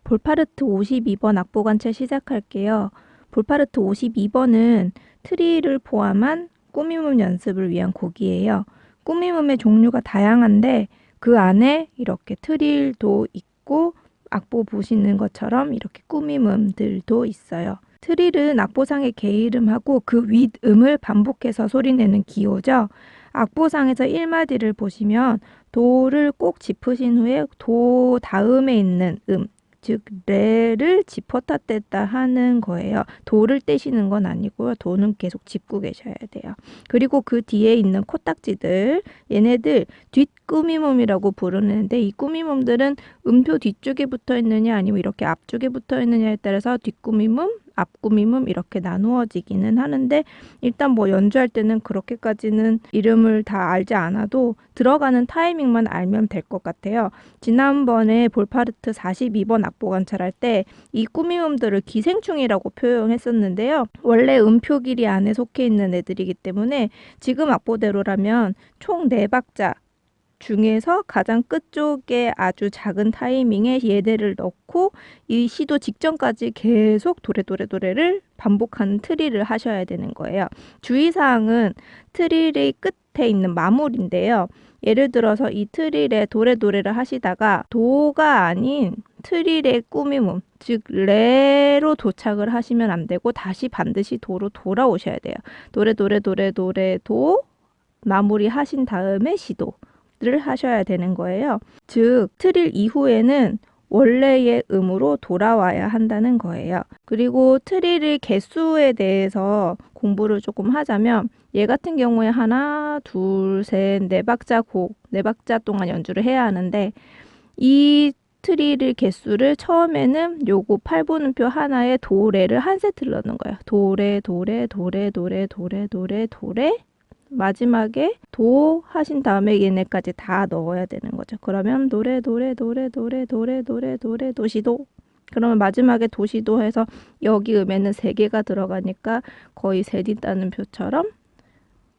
볼파르트 52번 악보관찰 시작할게요. 볼파르트 52번은 트리를 포함한 꾸밈음 연습을 위한 곡이에요. 꾸밈음의 종류가 다양한데 그 안에 이렇게 트릴도 있고 악보 보시는 것처럼 이렇게 꾸밈음들도 있어요. 트릴은 악보상의 개이름하고 그 윗음을 반복해서 소리내는 기호죠. 악보상에서 1마디를 보시면 도를 꼭 짚으신 후에 도 다음에 있는 즉 레를 짚었다 뗐다 하는 거예요. 도를 떼시는 건 아니고요. 도는 계속 짚고 계셔야 돼요. 그리고 그 뒤에 있는 코딱지들, 얘네들 뒷꾸미몸이라고 부르는데 이 꾸미몸들은 음표 뒤쪽에 붙어 있느냐 아니면 이렇게 앞쪽에 붙어 있느냐에 따라서 뒷꾸미몸, 앞꾸미몸 이렇게 나누어지기는 하는데 일단 뭐 연주할 때는 그렇게까지는 이름을 다 알지 않아도 들어가는 타이밍만 알면 될 것 같아요. 지난번에 볼파르트 42번 악보 관찰할 때 이 꾸밈음들을 기생충이라고 표현했었는데요. 원래 음표 길이 안에 속해 있는 애들이기 때문에 지금 악보대로라면 총 4박자 중에서 가장 끝쪽에 아주 작은 타이밍에 얘네를 넣고 이 시도 직전까지 계속 도레도레도레를 반복하는 트릴을 하셔야 되는 거예요. 주의사항은 트릴의 끝에 있는 마무리인데요. 예를 들어서 이 트릴에 도레도레를 하시다가 도가 아닌 트릴의 꾸밈음, 즉 레로 도착을 하시면 안 되고 다시 반드시 도로 돌아오셔야 돼요. 도레도레도레도레 도 마무리 하신 다음에 시도 를 하셔야 되는 거예요. 즉 트릴 이후에는 원래의 음으로 돌아와야 한다는 거예요. 그리고 트릴의 개수에 대해서 공부를 조금 하자면 얘 같은 경우에 하나, 둘, 셋, 4박자 곡, 4박자 동안 연주를 해야 하는데 이 트릴의 개수를 처음에는 요거 8분음표 하나에 도레를 한 세트를 넣는 거예요. 도레, 도레, 도레, 도레, 도레, 도레, 도레 마지막에 도 하신 다음에 얘네까지 다 넣어야 되는 거죠. 그러면 노래 노래 노래 노래 노래 노래 노래 도시도 그러면 마지막에 도시도 해서 여기 음에는 3개가 들어가니까 거의 셋있다는 표처럼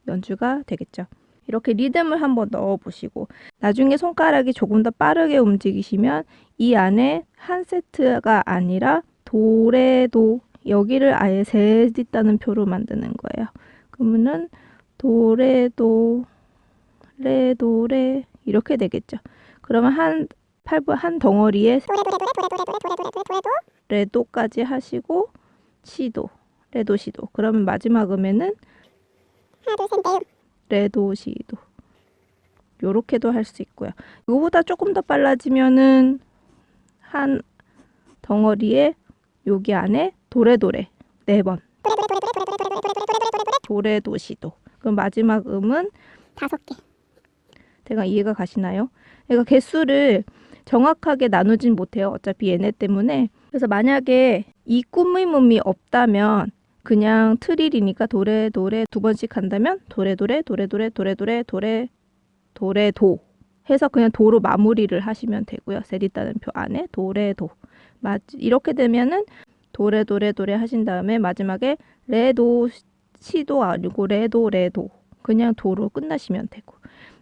연주가 되겠죠. 이렇게 리듬을 한번 넣어 보시고 나중에 손가락이 조금 더 빠르게 움직이시면 이 안에 한 세트가 아니라 도레도 여기를 아예 셋있다는 표로 만드는 거예요. 그러면은 도레도 레도레 이렇게 되겠죠. 그러면 한 덩어리에 레도까지 하시고 시도 레도 시도 그러면 마지막 음에는 레도 시도 요렇게도 할 수 있고요. 이거보다 조금 더 빨라지면은 한 덩어리에 여기 안에 도레도레 4번 도레도 시도 그럼 마지막 음은 5개. 대강 이해가 가시나요? 그러니까 개수를 정확하게 나누진 못해요. 어차피 얘네 때문에. 그래서 만약에 이 꾸밈음이 없다면 그냥 트릴이니까 도레 도레 2번씩 한다면 도레 도레 도레 도레 도레 도레 도레 도레 도 해서 그냥 도로 마무리를 하시면 되고요. 셋있다는 표 안에 도레 도 이렇게 되면은 도레 도레 도레 하신 다음에 마지막에 레도 시도 아니고 레도 레도 그냥 도로 끝나시면 되고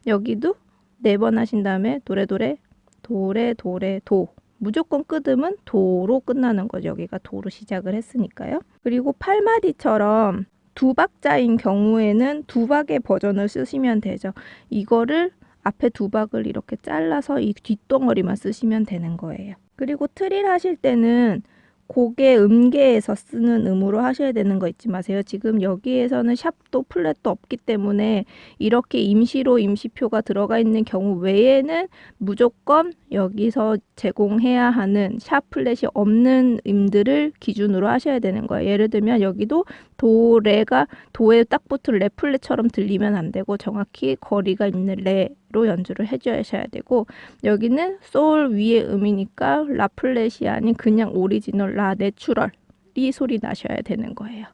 여기도 4번 하신 다음에 도레도레 도레 도레 도 무조건 끝음은 도로 끝나는 거죠. 여기가 도로 시작을 했으니까요. 그리고 8마디처럼 2박자인 경우에는 2박의 버전을 쓰시면 되죠. 이거를 앞에 2박을 이렇게 잘라서 이 뒷덩어리만 쓰시면 되는 거예요. 그리고 트릴 하실 때는 곡의 음계에서 쓰는 음으로 하셔야 되는 거 잊지 마세요. 지금 여기에서는 샵도 플랫도 없기 때문에 이렇게 임시로 임시표가 들어가 있는 경우 외에는 무조건 여기서 제공해야 하는 샵 플랫이 없는 음들을 기준으로 하셔야 되는 거예요. 예를 들면 여기도 도, 레가 도에 딱 붙은 레 플랫처럼 들리면 안 되고 정확히 거리가 있는 레로 연주를 해주셔야 되고 여기는 솔 위의 음이니까 라 플랫이 아닌 그냥 오리지널 라 내추럴이 소리 나셔야 되는 거예요.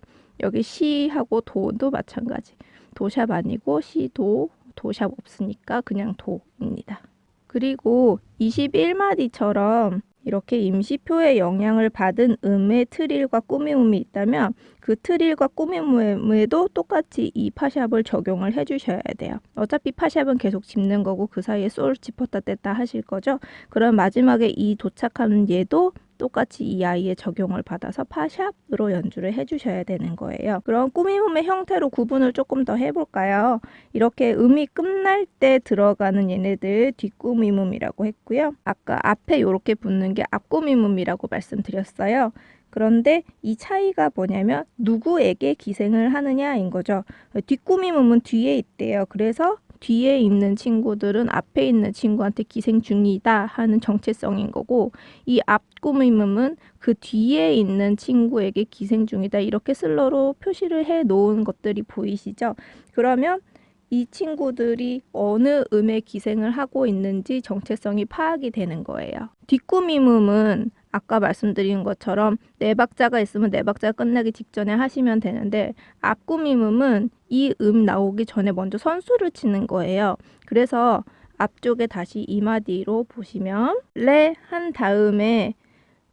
여기 시하고 도도 마찬가지. 도샵 아니고 시도 도샵 없으니까 그냥 도입니다. 그리고 21마디처럼 이렇게 임시표의 영향을 받은 음의 트릴과 꾸밈음이 있다면 그 트릴과 꾸밈음에도 똑같이 이 파샵을 적용을 해주셔야 돼요. 어차피 파샵은 계속 짚는 거고 그 사이에 솔 짚었다 뗐다 하실 거죠. 그럼 마지막에 이 도착하는 얘도 똑같이 이 아이의 적용을 받아서 파샵으로 연주를 해주셔야 되는 거예요. 그럼 꾸밈음의 형태로 구분을 조금 더 해볼까요? 이렇게 음이 끝날 때 들어가는 얘네들 뒷꾸밈음이라고 했고요. 아까 앞에 이렇게 붙는 게 앞꾸밈음이라고 말씀드렸어요. 그런데 이 차이가 뭐냐면 누구에게 기생을 하느냐인 거죠. 뒷꾸밈음은 뒤에 있대요. 그래서 뒤에 있는 친구들은 앞에 있는 친구한테 기생 중이다 하는 정체성인 거고, 이 앞꾸밈음은 그 뒤에 있는 친구에게 기생 중이다 이렇게 슬러로 표시를 해 놓은 것들이 보이시죠? 그러면 이 친구들이 어느 음에 기생을 하고 있는지 정체성이 파악이 되는 거예요. 뒷꾸밈음은 아까 말씀드린 것처럼 네 박자가 있으면 네 박자 끝나기 직전에 하시면 되는데, 앞꾸밈음은 이 음 나오기 전에 먼저 선수를 치는 거예요. 그래서 앞쪽에 다시 이마디로 보시면 레 한 다음에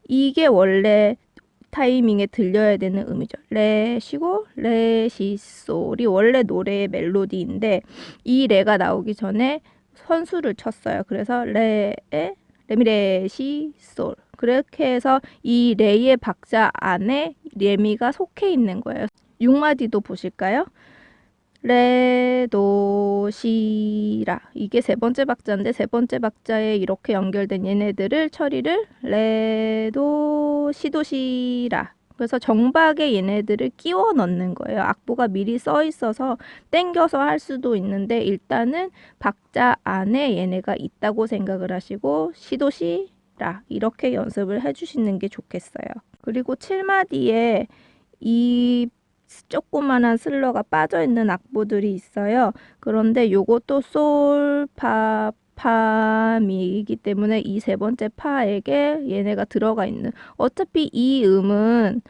이게 원래 타이밍에 들려야 되는 음이죠. 레 쉬고 레 시 솔이 원래 노래의 멜로디인데 이 레가 나오기 전에 선수를 쳤어요. 그래서 레에 레미 레 시 솔. 그렇게 해서 이 레의 박자 안에 레미가 속해 있는 거예요. 6마디도 보실까요? 레, 도, 시, 라. 이게 세 번째 박자인데 세 번째 박자에 이렇게 연결된 얘네들을 처리를 레, 도, 시, 도, 시, 라. 그래서 정박에 얘네들을 끼워 넣는 거예요. 악보가 미리 써 있어서 땡겨서 할 수도 있는데 일단은 박자 안에 얘네가 있다고 생각을 하시고 시, 도, 시, 라. 이렇게 연습을 해주시는 게 좋겠어요. 그리고 7마디에 이 조그만한 슬러가 빠져있는 악보들이 있어요. 그런데 요것도 솔, 파, 파, 미이기 때문에 이 세 번째 파에게 얘네가 들어가 있는, 어차피 이 음은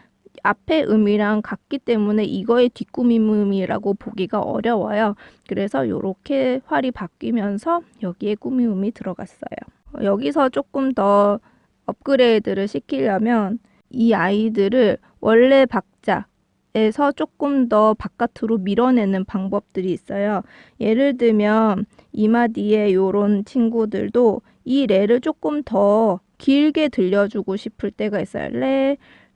앞에 음이랑 같기 때문에 이거의 뒷꾸밈음이라고 보기가 어려워요. 그래서 요렇게 활이 바뀌면서 여기에 꾸밈음이 들어갔어요. 여기서 조금 더 업그레이드를 시키려면 이 아이들을 원래 박자에서 조금 더 바깥으로 밀어내는 방법들이 있어요. 예를 들면 이마디에 요런 친구들도 이 레를 조금 더 길게 들려주고 싶을 때가 있어요.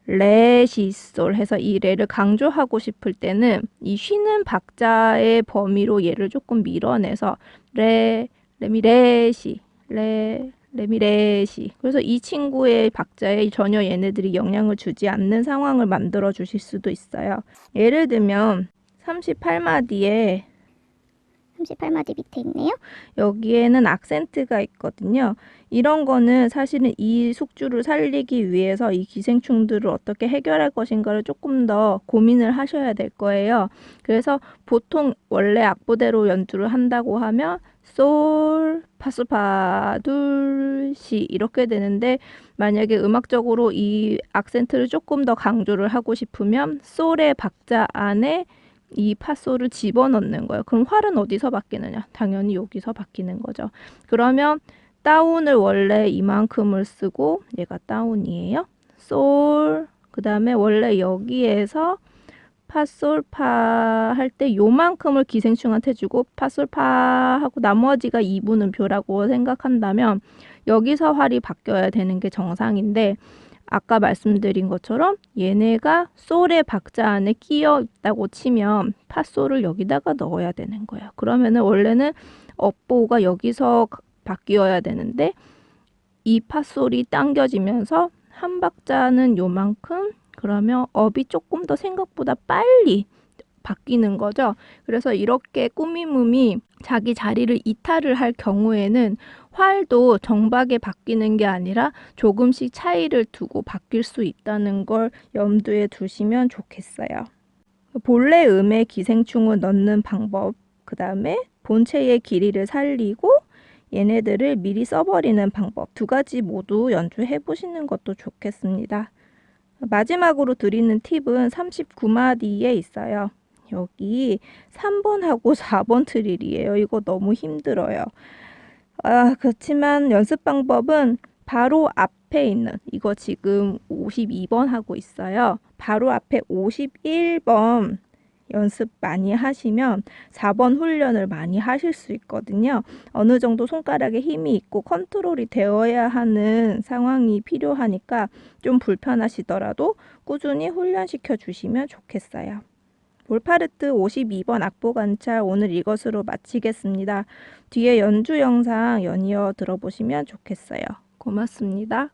레, 시, 솔 해서 이 레를 강조하고 싶을 때는 이 쉬는 박자의 범위로 얘를 조금 밀어내서 레, 레미, 레, 시, 레미, 레, 시. 그래서 이 친구의 박자에 전혀 얘네들이 영향을 주지 않는 상황을 만들어 주실 수도 있어요. 예를 들면 38마디에 38마디 밑에 있네요. 여기에는 악센트가 있거든요. 이런 거는 사실은 이 숙주를 살리기 위해서 이 기생충들을 어떻게 해결할 것인가를 조금 더 고민을 하셔야 될 거예요. 그래서 보통 원래 악보대로 연주를 한다고 하면 솔, 파솔파, 둘, 시 이렇게 되는데, 만약에 음악적으로 이 악센트를 조금 더 강조를 하고 싶으면 솔의 박자 안에 이 파솔을 집어넣는 거예요. 그럼 활은 어디서 바뀌느냐? 당연히 여기서 바뀌는 거죠. 그러면 다운을 원래 이만큼을 쓰고, 얘가 다운이에요. 솔, 그 다음에 원래 여기에서 파솔 파 할 때 요만큼을 기생충한테 주고 파솔 파 하고 나머지가 2분음표라고 생각한다면 여기서 활이 바뀌어야 되는 게 정상인데, 아까 말씀드린 것처럼 얘네가 솔의 박자 안에 끼어 있다고 치면 파솔을 여기다가 넣어야 되는 거예요. 그러면은 원래는 업보가 여기서 바뀌어야 되는데 이 파솔이 당겨지면서 한 박자는 요만큼, 그러면 업이 조금 더 생각보다 빨리 바뀌는 거죠. 그래서 이렇게 꾸밈음이 자기 자리를 이탈을 할 경우에는 활도 정박에 바뀌는 게 아니라 조금씩 차이를 두고 바뀔 수 있다는 걸 염두에 두시면 좋겠어요. 본래 음에 기생충을 넣는 방법, 그 다음에 본체의 길이를 살리고 얘네들을 미리 써버리는 방법, 두 가지 모두 연주해 보시는 것도 좋겠습니다. 마지막으로 드리는 팁은 39마디에 있어요. 여기 3번하고 4번 트릴이에요. 이거 너무 힘들어요. 그렇지만 연습 방법은 바로 앞에 있는, 이거 지금 52번 하고 있어요. 바로 앞에 51번 연습 많이 하시면 4번 훈련을 많이 하실 수 있거든요. 어느 정도 손가락에 힘이 있고 컨트롤이 되어야 하는 상황이 필요하니까 좀 불편하시더라도 꾸준히 훈련시켜 주시면 좋겠어요. 볼파르트 52번 악보 관찰 오늘 이것으로 마치겠습니다. 뒤에 연주 영상 연이어 들어보시면 좋겠어요. 고맙습니다.